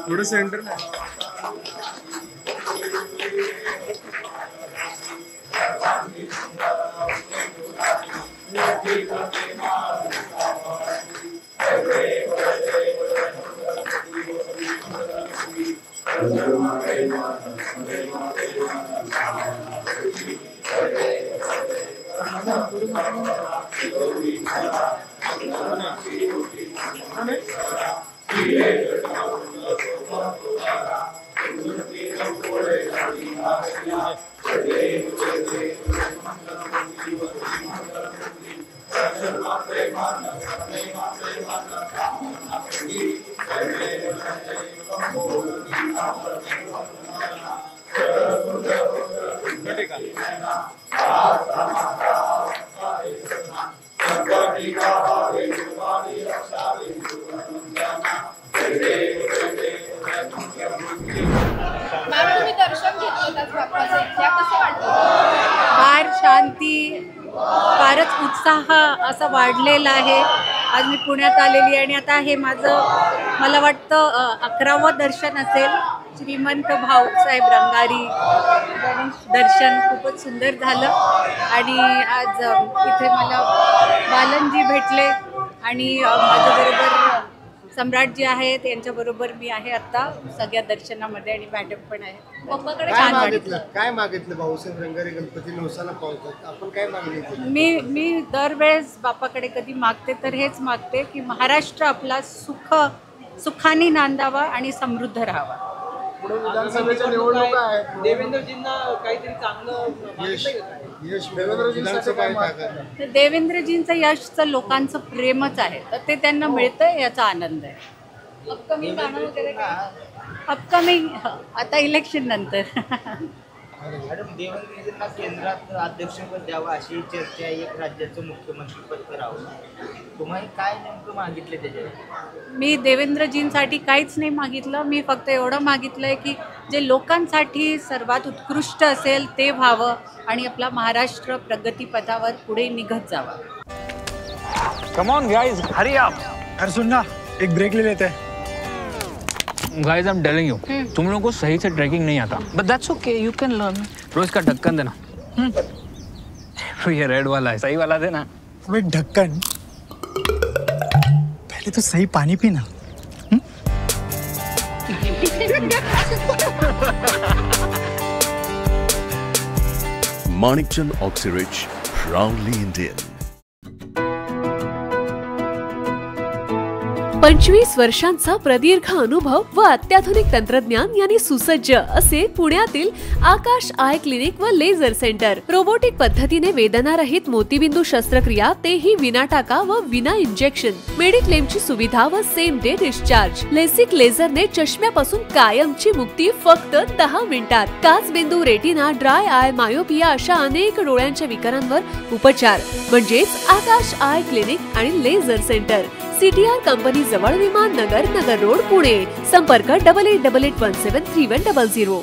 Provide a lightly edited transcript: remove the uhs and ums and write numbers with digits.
थोडं सेंटर में फार शांती, फारच उत्साह असा वाढलेला आहे। आज मी पुण्यात आलेली आणि आता हे माझं मला वाटतं 11वं दर्शन असेल। श्रीमंत भाऊसाहेब रंगारी गणेश दर्शन खूपच सुंदर झालं आणि आज इथे मला बालनजी भेटले आणि माझ्याबरोबर सम्राटजी आहेत, यांच्याबरोबर मी आहे आता सगळ्या दर्शनामध्ये आणि मॅडम पण आहे। पप्पाकडे काय मागितलं भाऊसाहेब रंगारी गणपती नवसाला पावतात, आपण काय मागणी? मी दरवेळेस बापाकडे कधी मागते तर हेच मागते की महाराष्ट्र आपला सुखाने नांदावा आणि समृद्ध राहावा। विधानसभेच्या निवडणुका आहेत, देवेंद्रजींना काहीतरी चांगलं यश देवेंद्रजींचं काय टाकत? तर देवेंद्रजींचं यशचं लोकांचं प्रेमच आहे, तर ते त्यांना मिळतंय याचा आनंद आहे। अपकमिंग गाणं वगैरे अपकमिंग आता इलेक्शन नंतर। मॅडम, देवेंद्रजींना केंद्रात अध्यक्षपद द्यावं अशी चर्चा, एक राज्याचं मुख्यमंत्रीपद करावं, तुम्हाला काय नेमकं मागितलं त्याच्यात? मी देवेंद्रजींसाठी काहीच नाही मागितलं, मी फक्त एवढं मागितलंय की जे लोकांसाठी सर्वात उत्कृष्ट असेल ते व्हावं आणि आपला महाराष्ट्र प्रगतीपथावर पुढे निघत जावा। Come on guys, hurry up. अरे सुन ना, एक ब्रेक ले लेते हैं। Guys, I am telling you, तुम लोगों को सही से ट्रैकिंग नहीं आता, but that's okay, you can learn. रोज का ढक्कन देना। ये रेड वाला है, सही वाला देना। अबे ढक्कन, पहले तो सही पानी पीना। Manikchand Oxyrich, proudly Indian. 25 वर्षांचा प्रदीर्घ अनुभव व अत्याधुनिक तंत्रज्ञान यांनी सुसज्ज असे पुण्यातील आकाश आय क्लिनिक व लेझर सेंटर। रोबोटिक पद्धतीने वेदनारहित मोतीबिंदू शस्त्रक्रिया, तेही विना टाका व विना इंजेक्शन। मेडिक्लेमची सुविधा व सेम डे डिस्चार्ज। लेसिक लेझरने चष्म्यापासून कायमची मुक्ती फक्त 10 मिनिटात। काचबिंदू, रेटिना, ड्राय आय, मायोपिया अशा अनेक डोळ्यांच्या विकारांवर उपचार म्हणजेच आकाश आय क्लिनिक आणि लेझर सेंटर। CTR कंपनी जवळ, विमान नगर, नगर रोड, पुणे। संपर्क 8888173100।